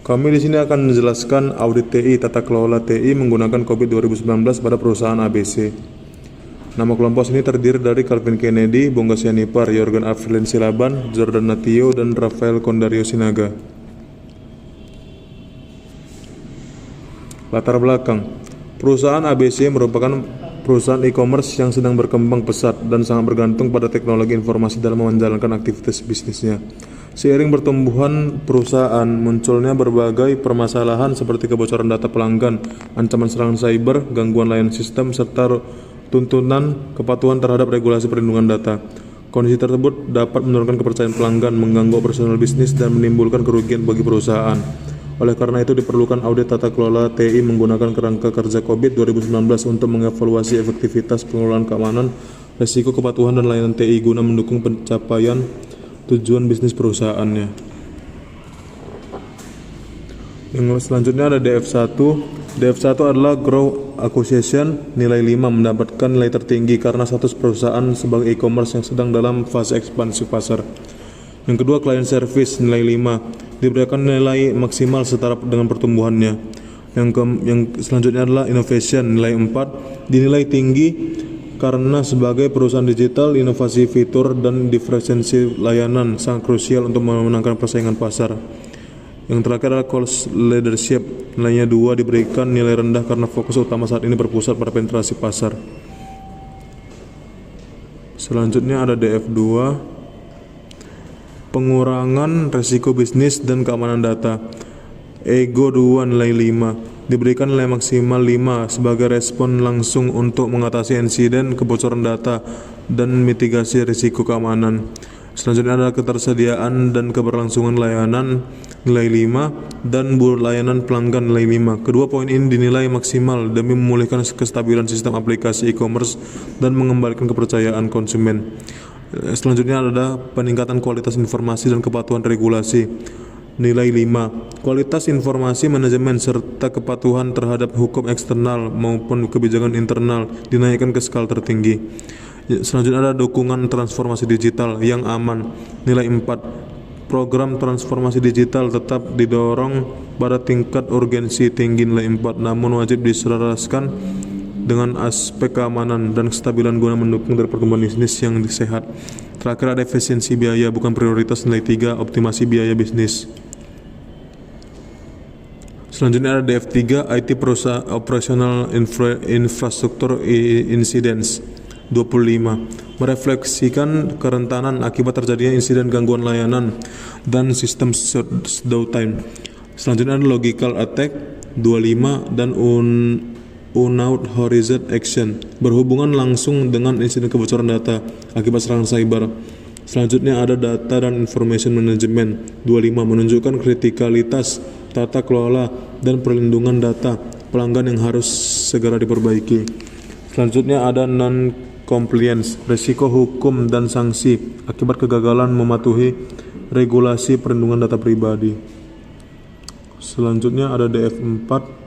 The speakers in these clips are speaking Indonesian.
Kami di sini akan menjelaskan audit TI, tata kelola TI menggunakan COVID 2019 pada perusahaan ABC. Nama kelompok ini terdiri dari Calvin Kennedy, Bongga Sianipar, Jorgen Avrilian Silaban, Jordan Natio, dan Rafael Kondario Sinaga. Latar belakang. Perusahaan ABC merupakan perusahaan e-commerce yang sedang berkembang pesat dan sangat bergantung pada teknologi informasi dalam menjalankan aktivitas bisnisnya. Seiring pertumbuhan perusahaan, munculnya berbagai permasalahan seperti kebocoran data pelanggan, ancaman serangan cyber, gangguan layanan sistem, serta tuntutan kepatuhan terhadap regulasi perlindungan data. Kondisi tersebut dapat menurunkan kepercayaan pelanggan, mengganggu operasional bisnis, dan menimbulkan kerugian bagi perusahaan. Oleh karena itu diperlukan audit tata kelola TI menggunakan kerangka kerja COVID 2019 untuk mengevaluasi efektivitas pengelolaan keamanan, risiko kepatuhan, dan layanan TI guna mendukung pencapaian tujuan bisnis perusahaannya. Yang selanjutnya ada DF1. DF1 adalah Grow Acquisition, nilai 5, mendapatkan nilai tertinggi karena status perusahaan sebagai e-commerce yang sedang dalam fase ekspansi pasar. Yang kedua, Client Service, nilai 5, diberikan nilai maksimal setara dengan pertumbuhannya. Yang selanjutnya adalah Innovation, nilai 4, dinilai tinggi karena sebagai perusahaan digital, inovasi fitur dan diferensiasi layanan sangat krusial untuk memenangkan persaingan pasar. Yang terakhir adalah Cost Leadership, nilainya 2, diberikan nilai rendah karena fokus utama saat ini berpusat pada penetrasi pasar. Selanjutnya ada DF2, pengurangan resiko bisnis dan keamanan data. Ego 2, nilai 5, diberikan nilai maksimal 5 sebagai respon langsung untuk mengatasi insiden kebocoran data dan mitigasi risiko keamanan. Selanjutnya adalah ketersediaan dan keberlangsungan layanan, nilai 5, dan layanan pelanggan, nilai 5. Kedua poin ini dinilai maksimal demi memulihkan kestabilan sistem aplikasi e-commerce dan mengembalikan kepercayaan konsumen. Selanjutnya adalah peningkatan kualitas informasi dan kepatuhan regulasi, nilai 5. Kualitas informasi manajemen serta kepatuhan terhadap hukum eksternal maupun kebijakan internal dinaikkan ke skala tertinggi. Selanjutnya ada dukungan transformasi digital yang aman, nilai 4. Program transformasi digital tetap didorong pada tingkat urgensi tinggi, nilai 4, namun wajib diselaraskan dengan aspek keamanan dan kestabilan guna mendukung dari pertumbuhan bisnis yang sehat. Terakhir ada efisiensi biaya bukan prioritas, nilai 3, optimasi biaya bisnis. Selanjutnya ada DF3, IT Operational Infrastructure Incidents, 25, merefleksikan kerentanan akibat terjadinya insiden gangguan layanan dan sistem downtime. Selanjutnya ada Logical Attack, 25, dan Unaut Horizon Action, berhubungan langsung dengan insiden kebocoran data akibat serangan cyber. Selanjutnya ada Data dan Information Management, 25, menunjukkan kritikalitas tata kelola dan perlindungan data pelanggan yang harus segera diperbaiki. Selanjutnya ada Non-Compliance, risiko hukum dan sanksi akibat kegagalan mematuhi regulasi perlindungan data pribadi. Selanjutnya ada DF4,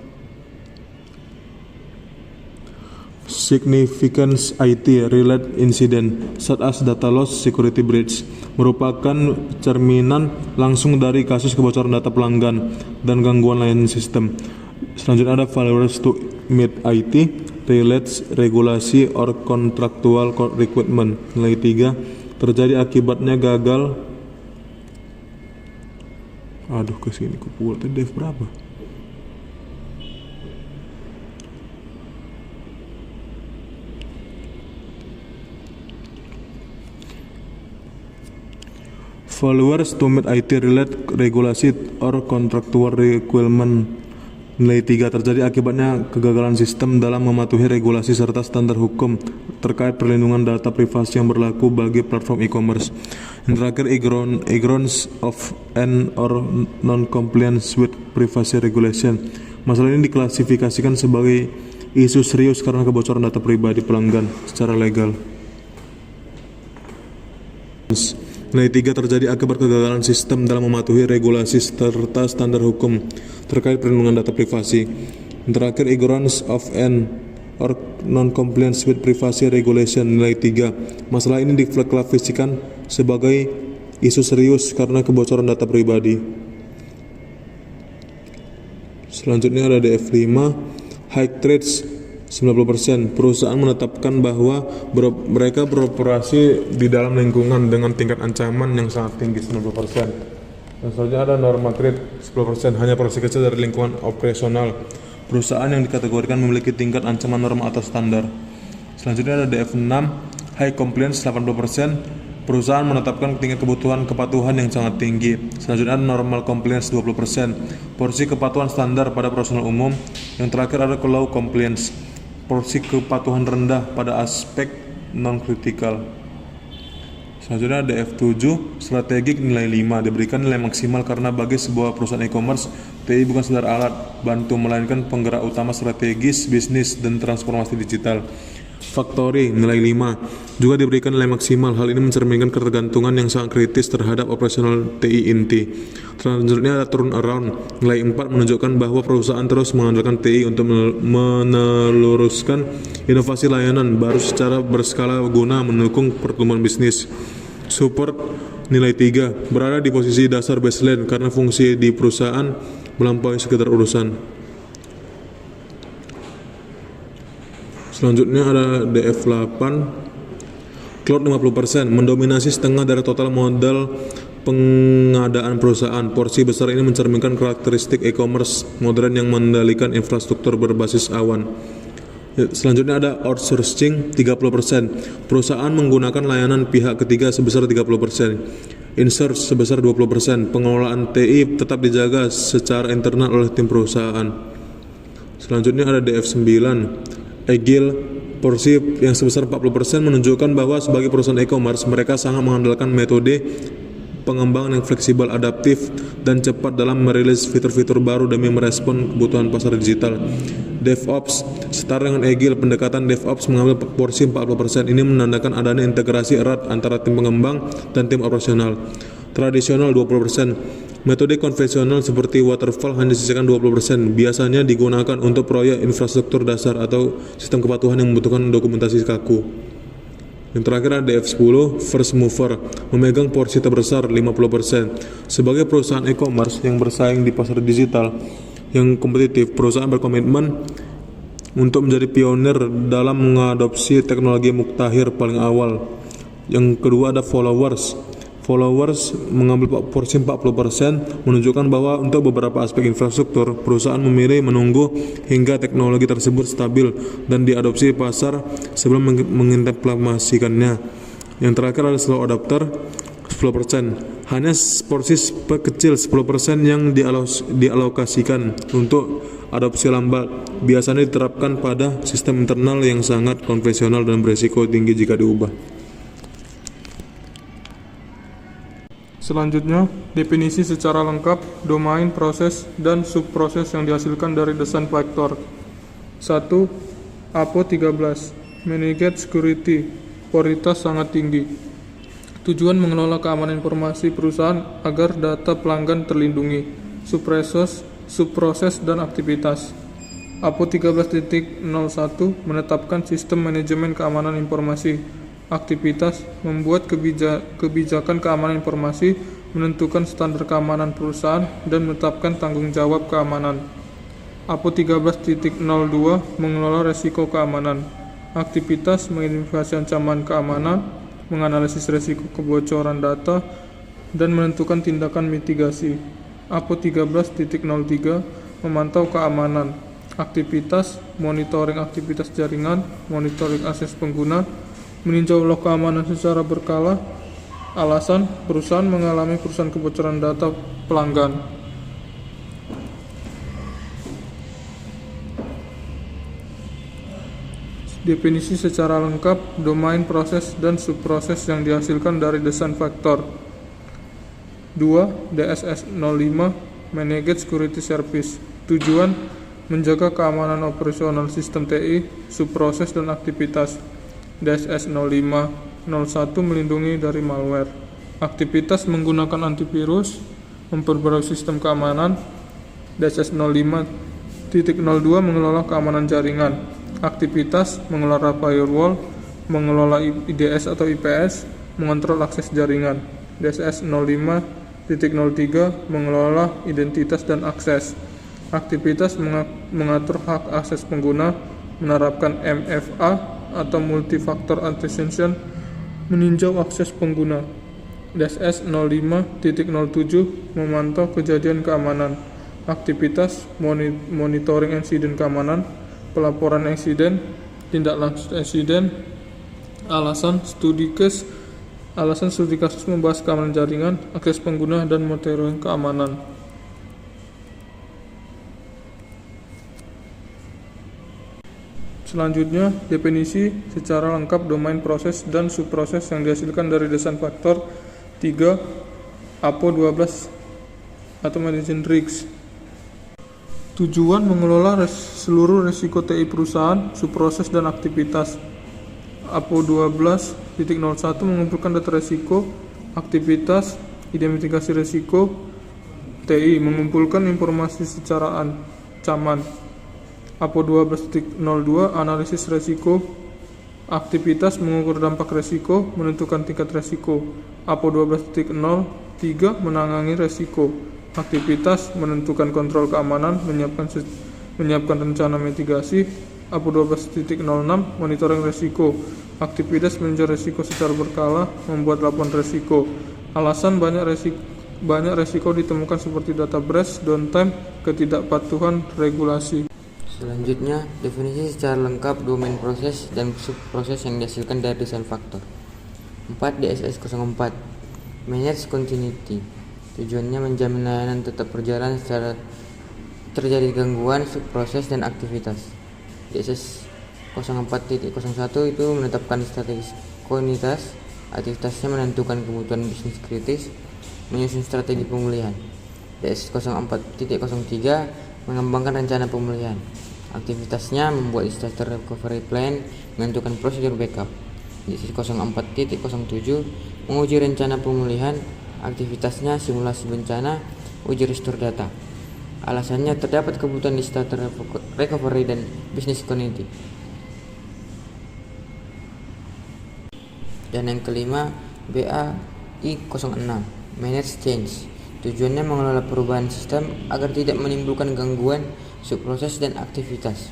Significance IT Related Incident such as data loss, security breach, merupakan cerminan langsung dari kasus kebocoran data pelanggan dan gangguan layanan sistem. Selanjutnya ada Failures to Meet IT Relates Regulasi or Contractual Requirement, nilai 3, terjadi akibatnya gagal. Kesini kumpul tadi Dev berapa? Followers to meet IT relate regulasi or contractual requirement, nilai 3, terjadi akibatnya kegagalan sistem dalam mematuhi regulasi serta standar hukum terkait perlindungan data privasi yang berlaku bagi platform e-commerce. Yang terakhir, ignorance of and or non-compliance with privacy regulation. Masalah ini diklasifikasikan sebagai isu serius karena kebocoran data pribadi pelanggan secara legal. Nilai 3, terjadi akibat kegagalan sistem dalam mematuhi regulasi serta standar hukum terkait perlindungan data privasi. Yang terakhir, ignorance of and or non-compliance with privacy regulation, nilai 3. Masalah ini diklasifikasikan sebagai isu serius karena kebocoran data pribadi. Selanjutnya ada DF5, high threats 90%. Perusahaan menetapkan bahwa mereka beroperasi di dalam lingkungan dengan tingkat ancaman yang sangat tinggi 90%. Dan selanjutnya ada normal threat 10%, hanya porsi kecil dari lingkungan operasional. Perusahaan yang dikategorikan memiliki tingkat ancaman normal atau standar. Selanjutnya ada DF6, high compliance 80%. Perusahaan menetapkan tingkat kebutuhan kepatuhan yang sangat tinggi. Selanjutnya ada normal compliance 20%, porsi kepatuhan standar pada personal umum. Yang terakhir ada low compliance, porsi kepatuhan rendah pada aspek non-kritikal. Selanjutnya ada F7, strategik nilai 5, diberikan nilai maksimal karena bagi sebuah perusahaan e-commerce, TI bukan sekedar alat bantu melainkan penggerak utama strategis bisnis dan transformasi digital. Factory nilai 5 juga diberikan nilai maksimal. Hal ini mencerminkan ketergantungan yang sangat kritis terhadap operasional TI inti. Selanjutnya ada turnaround nilai 4, menunjukkan bahwa perusahaan terus mengandalkan TI untuk meneruskan inovasi layanan baru secara berskala guna mendukung pertumbuhan bisnis. Support nilai 3, berada di posisi dasar baseline karena fungsi di perusahaan melampaui sekedar urusan. Selanjutnya ada DF8, cloud 50%, mendominasi setengah dari total modal pengadaan perusahaan. Porsi besar ini mencerminkan karakteristik e-commerce modern yang mengendalikan infrastruktur berbasis awan. Selanjutnya ada outsourcing 30%, perusahaan menggunakan layanan pihak ketiga sebesar 30%. Insource sebesar 20%, pengelolaan TI tetap dijaga secara internal oleh tim perusahaan. Selanjutnya ada DF9, Agile, porsi yang sebesar 40%, menunjukkan bahwa sebagai perusahaan e-commerce mereka sangat mengandalkan metode pengembangan yang fleksibel, adaptif, dan cepat dalam merilis fitur-fitur baru demi merespon kebutuhan pasar digital. DevOps setara dengan Agile, pendekatan DevOps mengambil porsi 40%. Ini menandakan adanya integrasi erat antara tim pengembang dan tim operasional. Tradisional 20%. Metode konvensional seperti waterfall hanya sisihkan 20%, biasanya digunakan untuk proyek infrastruktur dasar atau sistem kepatuhan yang membutuhkan dokumentasi kaku. Yang terakhir ada DF10, first mover, memegang porsi terbesar 50%. Sebagai perusahaan e-commerce yang bersaing di pasar digital yang kompetitif, perusahaan berkomitmen untuk menjadi pionir dalam mengadopsi teknologi muktahir paling awal. Yang kedua ada followers mengambil porsi 40%, menunjukkan bahwa untuk beberapa aspek infrastruktur, perusahaan memilih menunggu hingga teknologi tersebut stabil dan diadopsi pasar sebelum mengimplementasikannya. Yang terakhir ada slow adopter 10%, hanya porsi kecil 10% yang dialokasikan untuk adopsi lambat, biasanya diterapkan pada sistem internal yang sangat konvensional dan berisiko tinggi jika diubah. Selanjutnya, definisi secara lengkap domain, proses, dan subproses yang dihasilkan dari desain faktor. 1. APO 13, Managed Security, prioritas sangat tinggi. Tujuan mengelola keamanan informasi perusahaan agar data pelanggan terlindungi. Subproses dan aktivitas. APO 13.01 menetapkan sistem manajemen keamanan informasi. Aktivitas membuat kebijakan keamanan informasi, menentukan standar keamanan perusahaan, dan menetapkan tanggung jawab keamanan. APO 13.02 mengelola resiko keamanan. Aktivitas mengidentifikasi ancaman keamanan, menganalisis resiko kebocoran data, dan menentukan tindakan mitigasi. APO 13.03 memantau keamanan. Aktivitas monitoring aktivitas jaringan, monitoring akses pengguna, meninjau log keamanan secara berkala. Alasan, perusahaan mengalami kerusakan kebocoran data pelanggan. Definisi secara lengkap domain, proses, dan subproses yang dihasilkan dari desain faktor. 2. DSS05 Managed Security Service. Tujuan menjaga keamanan operasional sistem TI, subproses, dan aktivitas. DSS05-01 melindungi dari malware. Aktivitas menggunakan antivirus, memperbarui sistem keamanan. DSS05.02 mengelola keamanan jaringan. Aktivitas mengelola firewall, mengelola IDS atau IPS, mengontrol akses jaringan. DSS05.03 mengelola identitas dan akses. Aktivitas mengatur hak akses pengguna, menerapkan MFA atau Multi-Factor Authentication, meninjau akses pengguna. DSS 05.07 memantau kejadian keamanan. Aktivitas monitoring insiden keamanan, pelaporan insiden, tindak lanjut insiden, alasan studi kasus membahas keamanan jaringan, akses pengguna, dan monitoring keamanan. Selanjutnya, definisi secara lengkap domain proses dan subproses yang dihasilkan dari desain faktor 3 APO 12 atau Management Risk. Tujuan mengelola seluruh risiko TI perusahaan, subproses, dan aktivitas. APO 12.01 mengumpulkan data risiko, aktivitas, identifikasi risiko. TI mengumpulkan informasi secara ancaman. APO 12.02 analisis risiko, aktivitas mengukur dampak risiko, menentukan tingkat risiko. APO 12.03 menangani risiko, aktivitas menentukan kontrol keamanan, menyiapkan rencana mitigasi. APO 12.06 monitoring risiko, aktivitas meninjau risiko secara berkala, membuat laporan risiko. Alasan banyak risiko ditemukan seperti data breach, downtime, ketidakpatuhan regulasi. Selanjutnya, definisi secara lengkap domain proses dan subproses yang dihasilkan dari desain faktor. 4. DSS 04 Manage Continuity. Tujuannya menjamin layanan tetap berjalan secara terjadi gangguan subproses dan aktivitas. DSS 04.01 itu menetapkan strategi kontinuitas, aktivitasnya menentukan kebutuhan bisnis kritis, menyusun strategi pemulihan. DSS 04.03 mengembangkan rencana pemulihan, aktivitasnya membuat disaster recovery plan, menentukan prosedur backup. DSS 04.07 menguji rencana pemulihan, aktivitasnya simulasi bencana, uji restore data. Alasannya terdapat kebutuhan disaster recovery dan business continuity. Dan yang kelima, BAI06 Manage Change. Tujuannya mengelola perubahan sistem agar tidak menimbulkan gangguan subproses dan aktivitas.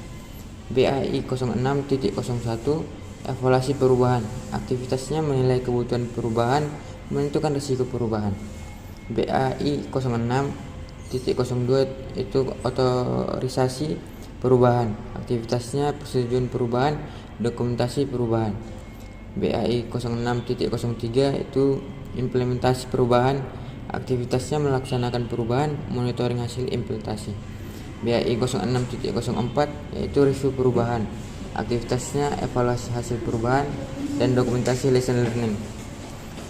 BAI06.01 Evaluasi perubahan. Aktivitasnya menilai kebutuhan perubahan, menentukan risiko perubahan. BAI06.02 itu otorisasi perubahan. Aktivitasnya persetujuan perubahan, dokumentasi perubahan. BAI06.03 itu implementasi perubahan. Aktivitasnya melaksanakan perubahan, monitoring hasil implementasi. BAI06.04 yaitu review perubahan. Aktivitasnya evaluasi hasil perubahan dan dokumentasi lesson learning.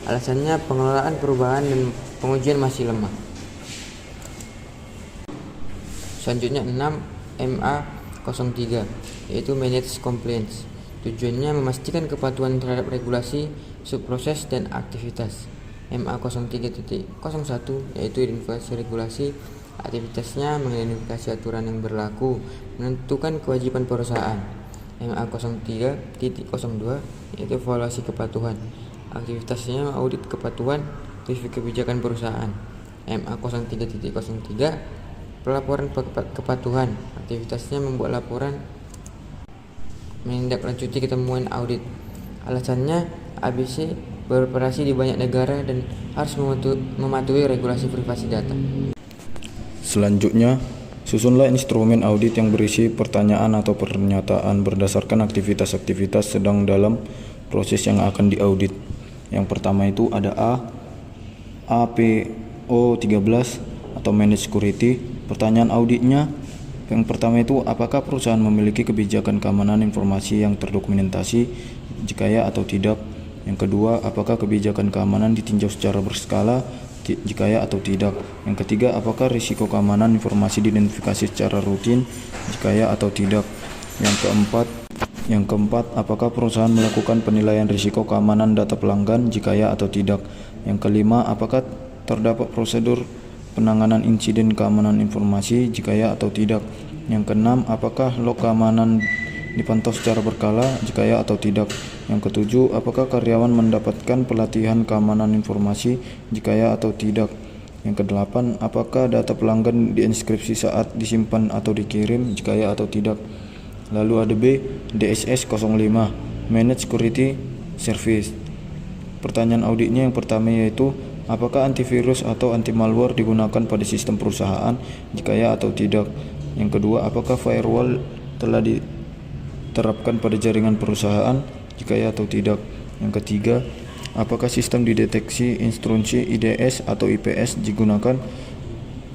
Alasannya pengelolaan perubahan dan pengujian masih lemah. Selanjutnya 6 MA03 yaitu Manage Compliance. Tujuannya memastikan kepatuhan terhadap regulasi, subproses, dan aktivitas. MA03.01 yaitu identifikasi regulasi, aktivitasnya mengidentifikasi aturan yang berlaku, menentukan kewajiban perusahaan. MA03.02 yaitu evaluasi kepatuhan, aktivitasnya audit kepatuhan, review kebijakan perusahaan. MA03.03 pelaporan kepatuhan, aktivitasnya membuat laporan, menindaklanjuti ketemuan audit. Alasannya ABC beroperasi di banyak negara dan harus mematuhi regulasi privasi data. Selanjutnya, susunlah instrumen audit yang berisi pertanyaan atau pernyataan berdasarkan aktivitas-aktivitas sedang dalam proses yang akan diaudit. Yang pertama itu ada APO 13 atau Manage Security. Pertanyaan auditnya yang pertama itu, apakah perusahaan memiliki kebijakan keamanan informasi yang terdokumentasi? Jika ya atau tidak. Yang kedua, apakah kebijakan keamanan ditinjau secara berskala? Jika ya atau tidak. Yang ketiga, apakah risiko keamanan informasi diidentifikasi secara rutin? Jika ya atau tidak. Yang keempat, apakah perusahaan melakukan penilaian risiko keamanan data pelanggan? Jika ya atau tidak. Yang kelima, apakah terdapat prosedur penanganan insiden keamanan informasi? Jika ya atau tidak. Yang keenam, apakah log keamanan dipantau secara berkala? Jika ya atau tidak. Yang ketujuh, apakah karyawan mendapatkan pelatihan keamanan informasi? Jika ya atau tidak. Yang kedelapan, apakah data pelanggan dienskripsi saat disimpan atau dikirim, jika ya atau tidak. Lalu ada B, DSS 05, Managed Security Service. Pertanyaan auditnya yang pertama yaitu, apakah antivirus atau anti malware digunakan pada sistem perusahaan, jika ya atau tidak. Yang kedua, apakah firewall telah diterapkan pada jaringan perusahaan, jika ya atau tidak. Yang ketiga, apakah sistem dideteksi instruksi IDS atau IPS digunakan,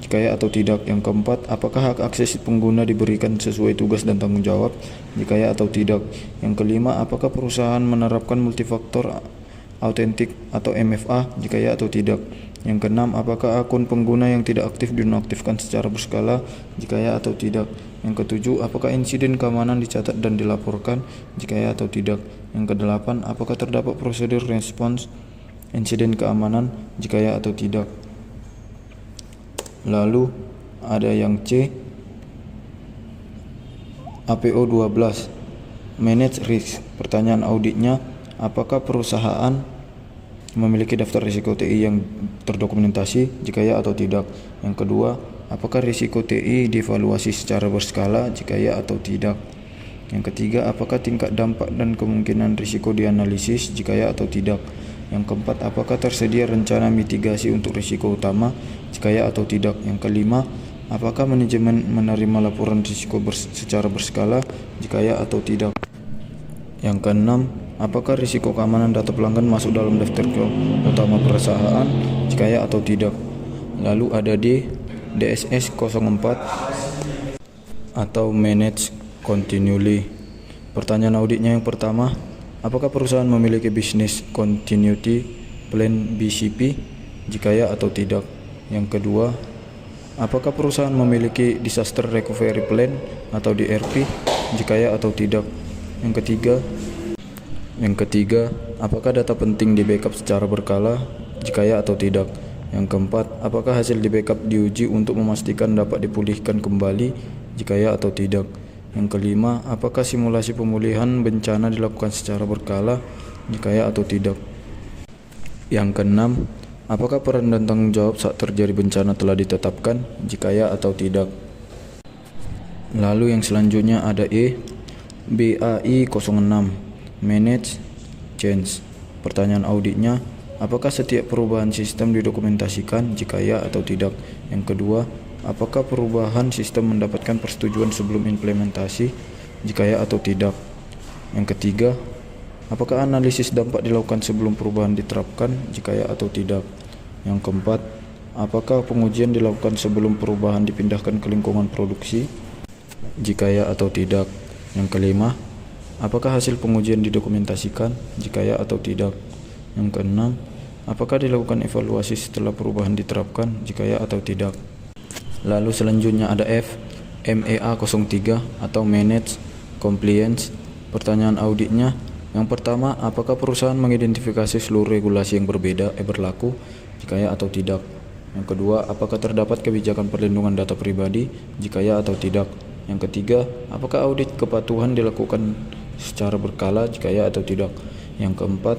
jika ya atau tidak. Yang keempat, apakah hak akses pengguna diberikan sesuai tugas dan tanggung jawab, jika ya atau tidak. Yang kelima, apakah perusahaan menerapkan multifaktor autentik atau MFA, jika ya atau tidak. Yang keenam, apakah akun pengguna yang tidak aktif dinonaktifkan secara berskala, jika ya atau tidak. Yang ketujuh, apakah insiden keamanan dicatat dan dilaporkan, jika ya atau tidak. Yang kedelapan, apakah terdapat prosedur respons insiden keamanan, jika ya atau tidak. Lalu ada yang C, APO 12, Manage Risk. Pertanyaan auditnya, apakah perusahaan memiliki daftar risiko TI yang terdokumentasi, jika ya atau tidak. Yang kedua, apakah risiko TI dievaluasi secara berskala, jika ya atau tidak. Yang ketiga, apakah tingkat dampak dan kemungkinan risiko dianalisis, jika ya atau tidak. Yang keempat, apakah tersedia rencana mitigasi untuk risiko utama, jika ya atau tidak. Yang kelima, apakah manajemen menerima laporan risiko secara berskala, jika ya atau tidak. Yang keenam, apakah risiko keamanan data pelanggan masuk dalam daftar utama perusahaan, jika ya atau tidak. Lalu ada D, DSS 04 atau Manage Continually. Pertanyaan auditnya yang pertama, apakah perusahaan memiliki Business Continuity Plan BCP, jika ya atau tidak. Yang kedua, apakah perusahaan memiliki Disaster Recovery Plan atau DRP, jika ya atau tidak. Yang ketiga, apakah data penting di backup secara berkala, jika ya atau tidak. Yang keempat, apakah hasil di backup diuji untuk memastikan dapat dipulihkan kembali, jika ya atau tidak. Yang kelima, apakah simulasi pemulihan bencana dilakukan secara berkala, jika ya atau tidak. Yang keenam, apakah peran dan tanggung jawab saat terjadi bencana telah ditetapkan, jika ya atau tidak. Lalu yang selanjutnya ada E, BAI 06, Manage Change. Pertanyaan auditnya, apakah setiap perubahan sistem didokumentasikan, jika ya atau tidak. Yang kedua, apakah perubahan sistem mendapatkan persetujuan sebelum implementasi, jika ya atau tidak. Yang ketiga, apakah analisis dampak dilakukan sebelum perubahan diterapkan, jika ya atau tidak. Yang keempat, apakah pengujian dilakukan sebelum perubahan dipindahkan ke lingkungan produksi, jika ya atau tidak. Yang kelima, apakah hasil pengujian didokumentasikan, jika ya atau tidak. Yang keenam, apakah dilakukan evaluasi setelah perubahan diterapkan, jika ya atau tidak. Lalu selanjutnya ada F, MEA 03 atau Manage Compliance. Pertanyaan auditnya, yang pertama, apakah perusahaan mengidentifikasi seluruh regulasi yang berlaku, jika ya atau tidak. Yang kedua, apakah terdapat kebijakan perlindungan data pribadi, jika ya atau tidak. Yang ketiga, apakah audit kepatuhan dilakukan secara berkala, jika ya atau tidak. Yang keempat,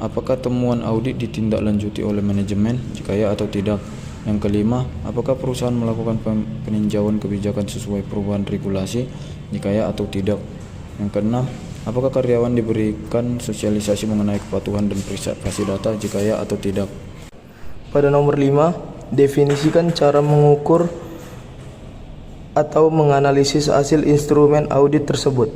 apakah temuan audit ditindaklanjuti oleh manajemen, jika ya atau tidak. Yang kelima, apakah perusahaan melakukan peninjauan kebijakan sesuai perubahan regulasi, jika ya atau tidak. Yang keenam, apakah karyawan diberikan sosialisasi mengenai kepatuhan dan privasi data, jika ya atau tidak. Pada nomor 5, definisikan cara mengukur atau menganalisis hasil instrumen audit tersebut.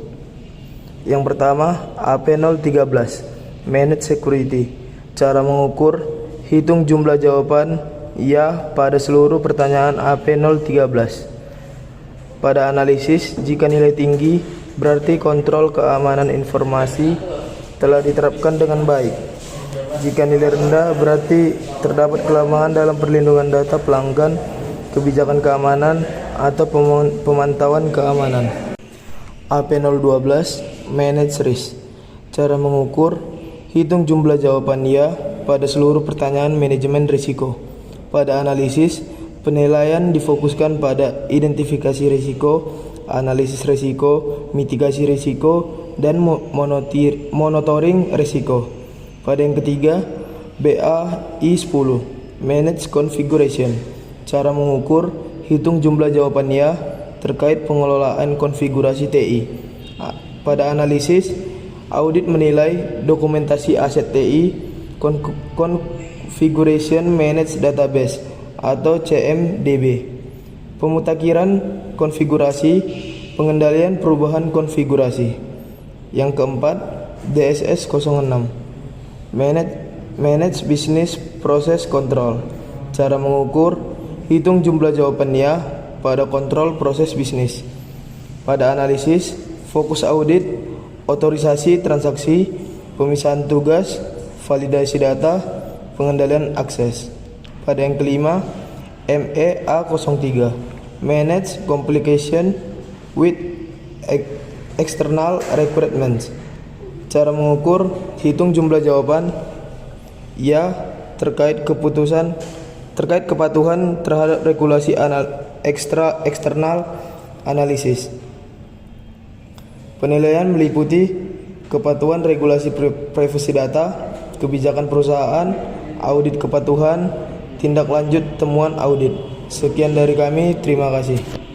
Yang pertama, AP013, Manage Security. Cara mengukur, hitung jumlah jawaban ya pada seluruh pertanyaan AP013. Pada analisis, jika nilai tinggi, berarti kontrol keamanan informasi telah diterapkan dengan baik. Jika nilai rendah, berarti terdapat kelemahan dalam perlindungan data pelanggan, kebijakan keamanan, atau pemantauan keamanan. AP012, Manage Risk. Cara mengukur, hitung jumlah jawaban ya pada seluruh pertanyaan manajemen risiko. Pada analisis, penilaian difokuskan pada identifikasi risiko, analisis risiko, mitigasi risiko, dan monitoring risiko. Pada yang ketiga, BAI 10, Manage configuration. Cara mengukur, hitung jumlah jawaban ya terkait pengelolaan konfigurasi TI. Pada analisis, audit menilai dokumentasi aset TI, Configuration Managed Database atau CMDB, pemutakhiran konfigurasi, pengendalian perubahan konfigurasi. Yang keempat, DSS 06, Manage Business Process Control. Cara mengukur, hitung jumlah jawaban ya pada kontrol proses bisnis. Pada analisis, fokus audit, otorisasi transaksi, pemisahan tugas, validasi data, pengendalian akses. Pada yang kelima, MEA03, Manage Complication with External Requirements. Cara mengukur, hitung jumlah jawaban ya terkait kepatuhan terhadap regulasi eksternal analisis. Penilaian meliputi kepatuhan regulasi privasi data, kebijakan perusahaan, audit kepatuhan, tindak lanjut temuan audit. Sekian dari kami, terima kasih.